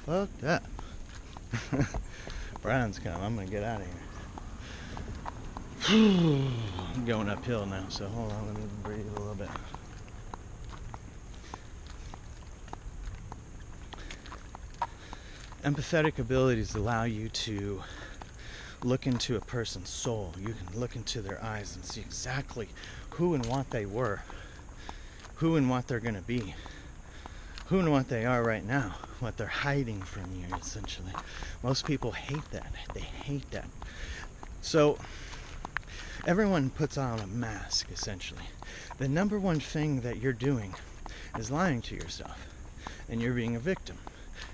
Fuck that. Brian's coming. I'm gonna get out of here. I'm going uphill now, so hold on, let me breathe a little bit. Empathetic abilities allow you to look into a person's soul. You can look into their eyes and see exactly who and what they were, who and what they're going to be, who and what they are right now, what they're hiding from you, essentially. Most people hate that. They hate that. So everyone puts on a mask, essentially. The number one thing that you're doing is lying to yourself, and you're being a victim.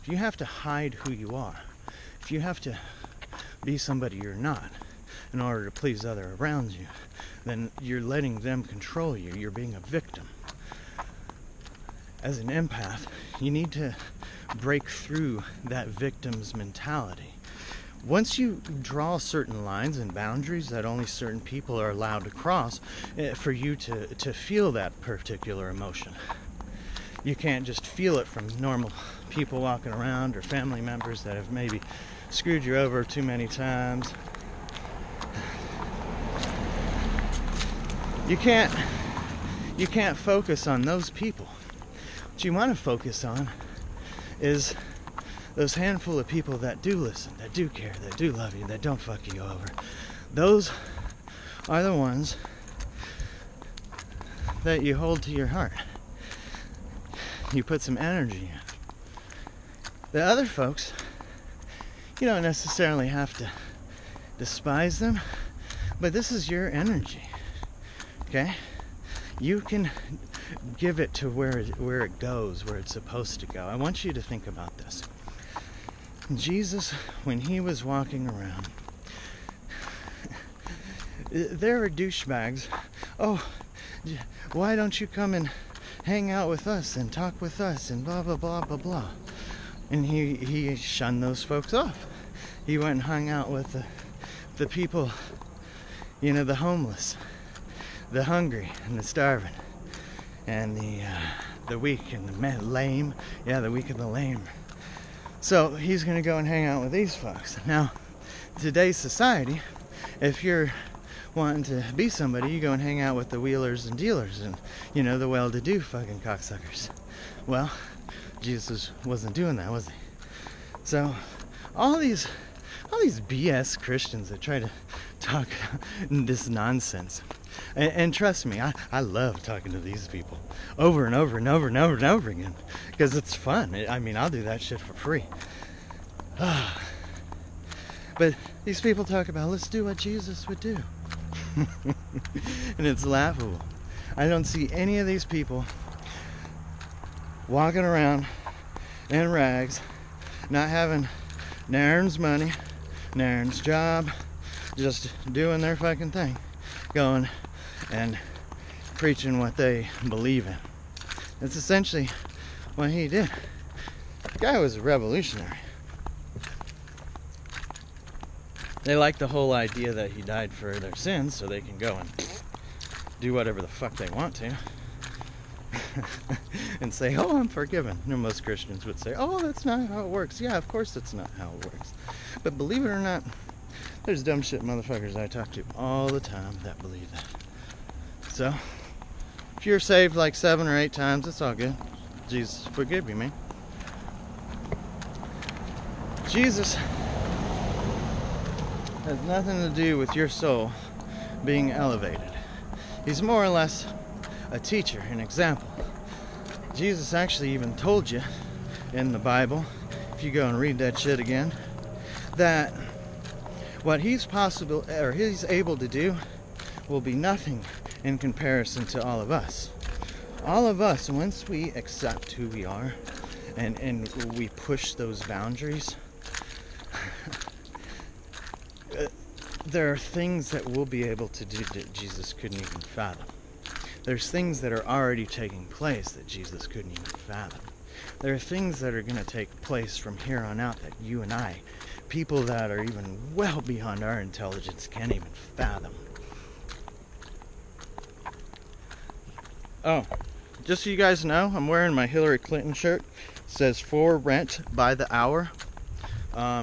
If you have to hide who you are, if you have to be somebody you're not in order to please others around you, then you're letting them control you. You're being a victim. As an empath, you need to break through that victim's mentality. Once you draw certain lines and boundaries that only certain people are allowed to cross for you to feel that particular emotion. You can't just feel it from normal people walking around or family members that have maybe screwed you over too many times. You can't focus on those people. What you want to focus on is those handful of people that do listen, that do care, that do love you, that don't fuck you over. Those are the ones that you hold to your heart. You put some energy in. The other folks, you don't necessarily have to despise them, but this is your energy, okay? You can give it to where it goes, where it's supposed to go. I want you to think about this. Jesus, when he was walking around, there are douchebags. Oh, why don't you come and hang out with us and talk with us and blah, blah, blah, blah, blah. And he shunned those folks off. He went and hung out with the people, you know, the homeless, the hungry and the starving, and the weak and the lame. Yeah, the weak and the lame. So he's going to go and hang out with these folks. Now, today's society, if you're wanting to be somebody, you go and hang out with the wheelers and dealers and, you know, the well-to-do fucking cocksuckers. Well, Jesus wasn't doing that, was he? So all these BS Christians that try to talk this nonsense, and trust me, I love talking to these people over and over and over and over and over again, because it's fun. I mean, I'll do that shit for free. But these people talk about, let's do what Jesus would do. And it's laughable. I don't see any of these people walking around in rags, not having nairn's money, nairn's job, just doing their fucking thing, going and preaching what they believe in. That's essentially what he did. The guy was a revolutionary. They like the whole idea that he died for their sins so they can go and do whatever the fuck they want to. And say, oh, I'm forgiven. You know, most Christians would say, oh, that's not how it works. Yeah, of course that's not how it works. But believe it or not, there's dumb shit motherfuckers I talk to all the time that believe that. So, if you're saved like 7 or 8 times, it's all good. Jesus forgive you, man. Jesus has nothing to do with your soul being elevated. He's more or less a teacher, an example. Jesus actually even told you in the Bible, if you go and read that shit again, that what he's able to do will be nothing in comparison to all of us. All of us, once we accept who we are and we push those boundaries, there are things that we'll be able to do that Jesus couldn't even fathom. There's things that are already taking place that Jesus couldn't even fathom. There are things that are going to take place from here on out that you and I, people that are even well beyond our intelligence, can't even fathom. Oh, just so you guys know, I'm wearing my Hillary Clinton shirt. says for rent by the hour.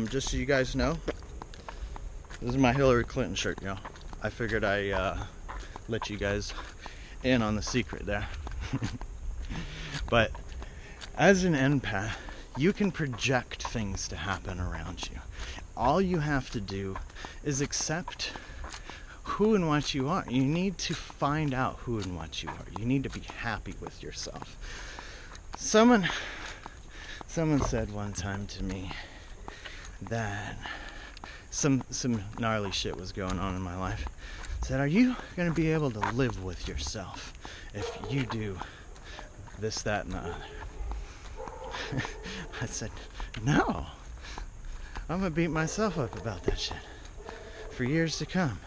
Just so you guys know, this is my Hillary Clinton shirt, y'all. I figured I let you guys in on the secret there. But as an empath, you can project things to happen around you. All you have to do is accept who and what you are. You need to find out who and what you are. You need to be happy with yourself. Someone said one time to me that some gnarly shit was going on in my life. Said, are you going to be able to live with yourself if you do this, that, and the other? I said, no. I'm going to beat myself up about that shit for years to come.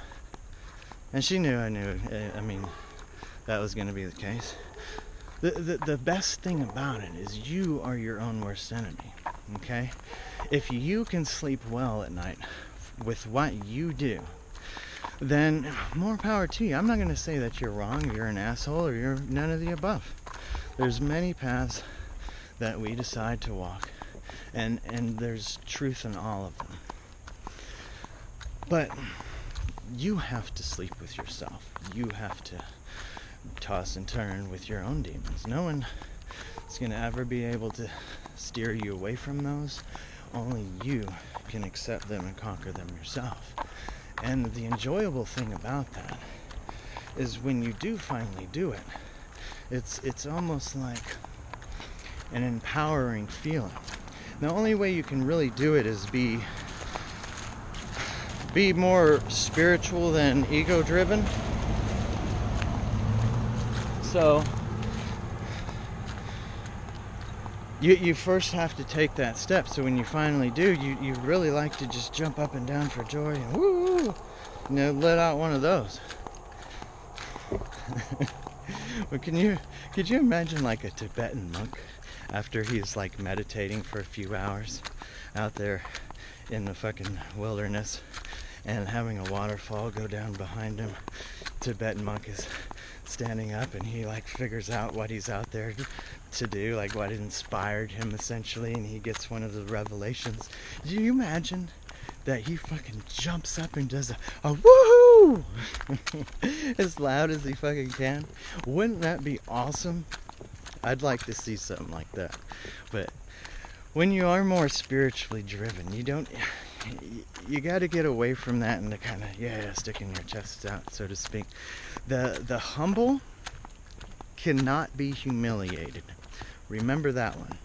And she knew I knew. I mean, that was going to be the case. The best thing about it is you are your own worst enemy, okay? If you can sleep well at night with what you do, then more power to you. I'm not going to say that you're wrong, you're an asshole, or you're none of the above. There's many paths that we decide to walk, and there's truth in all of them. But you have to sleep with yourself. You have to toss and turn with your own demons. No one is going to ever be able to steer you away from those. Only you can accept them and conquer them yourself. And the enjoyable thing about that is when you do finally do it, it's almost like an empowering feeling. The only way you can really do it is be more spiritual than ego driven. So you first have to take that step. So when you finally do, you really like to just jump up and down for joy and woo, let out one of those. But could you imagine like a Tibetan monk after he's like meditating for a few hours out there in the fucking wilderness and having a waterfall go down behind him? Tibetan monk is standing up and he like figures out what he's out there to do, like what inspired him essentially, and he gets one of the revelations. Do you imagine that he fucking jumps up and does a woohoo as loud as he fucking can? Wouldn't that be awesome? I'd like to see something like that. But when you are more spiritually driven, you got to get away from that and to kind of sticking your chest out, so to speak. The humble cannot be humiliated. Remember that one.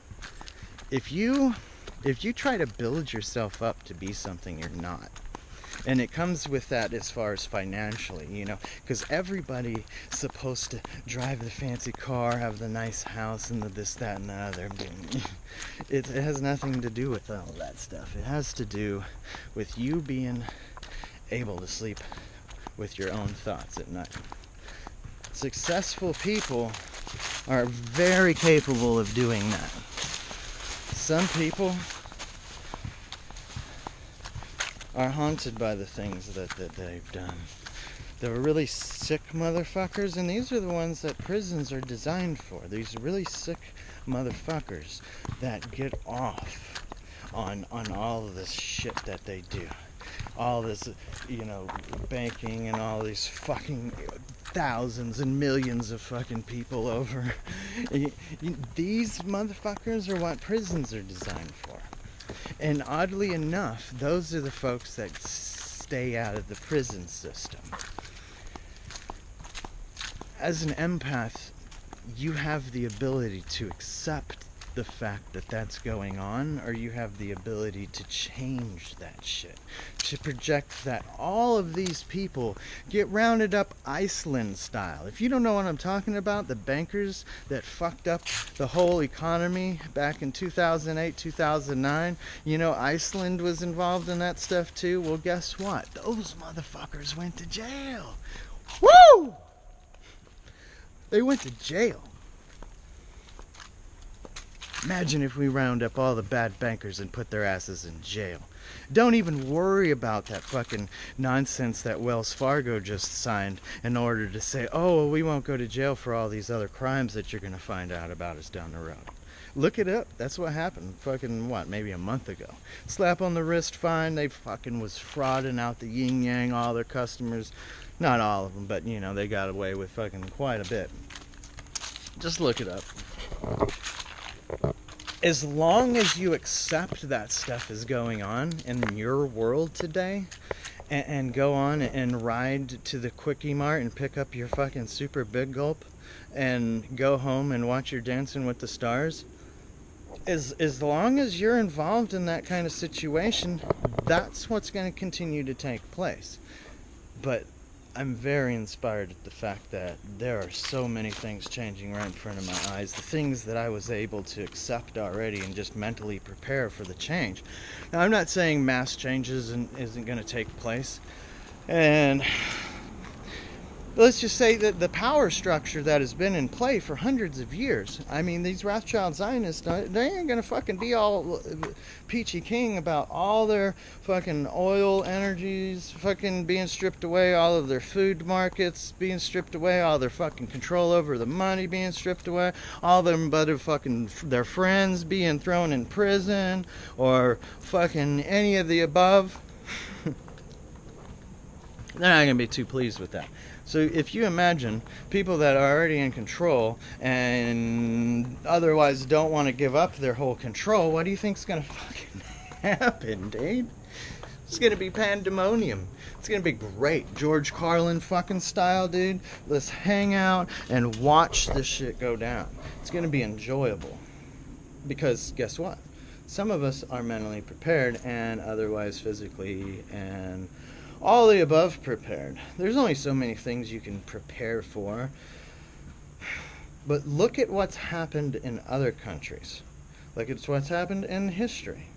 If you try to build yourself up to be something you're not, and it comes with that as far as financially, because everybody's supposed to drive the fancy car, have the nice house, and the this, that, and the other. It has nothing to do with all that stuff. It has to do with you being able to sleep with your own thoughts at night. Successful people are very capable of doing that. Some people are haunted by the things that they've done. They're really sick motherfuckers, and these are the ones that prisons are designed for. These really sick motherfuckers that get off on all of this shit that they do. All this, banking and all these fucking thousands and millions of fucking people over. These motherfuckers are what prisons are designed for. And oddly enough, those are the folks that stay out of the prison system. As an empath, you have the ability to accept the fact that that's going on, or you have the ability to change that shit, to project that all of these people get rounded up Iceland style. If you don't know what I'm talking about, the bankers that fucked up the whole economy back in 2008, 2009, Iceland was involved in that stuff too. Well, guess what? Those motherfuckers went to jail. Woo! They went to jail. Imagine if we round up all the bad bankers and put their asses in jail. Don't even worry about that fucking nonsense that Wells Fargo just signed in order to say, oh, well, we won't go to jail for all these other crimes that you're going to find out about us down the road. Look it up. That's what happened. Fucking what? Maybe a month ago. Slap on the wrist fine. They fucking was frauding out the yin yang all their customers. Not all of them, but you know, they got away with fucking quite a bit. Just look it up. As long as you accept that stuff is going on in your world today, and go on and ride to the Quickie Mart and pick up your fucking super big gulp and go home and watch your Dancing with the Stars, as long as you're involved in that kind of situation, that's what's going to continue to take place. But I'm very inspired at the fact that there are so many things changing right in front of my eyes. The things that I was able to accept already and just mentally prepare for the change. Now, I'm not saying mass changes isn't going to take place. And let's just say that the power structure that has been in play for hundreds of years, I mean, these Rothschild Zionists, they ain't gonna fucking be all peachy king about all their fucking oil energies fucking being stripped away, all of their food markets being stripped away, all their fucking control over the money being stripped away, all them other fucking their friends being thrown in prison, or fucking any of the above. They're not gonna be too pleased with that. So if you imagine people that are already in control and otherwise don't want to give up their whole control, what do you think's going to fucking happen, dude? It's going to be pandemonium. It's going to be great. George Carlin fucking style, dude. Let's hang out and watch this shit go down. It's going to be enjoyable. Because guess what? Some of us are mentally prepared and otherwise physically and all the above prepared. There's only so many things you can prepare for. But look at what's happened in other countries. Look at what's happened in history.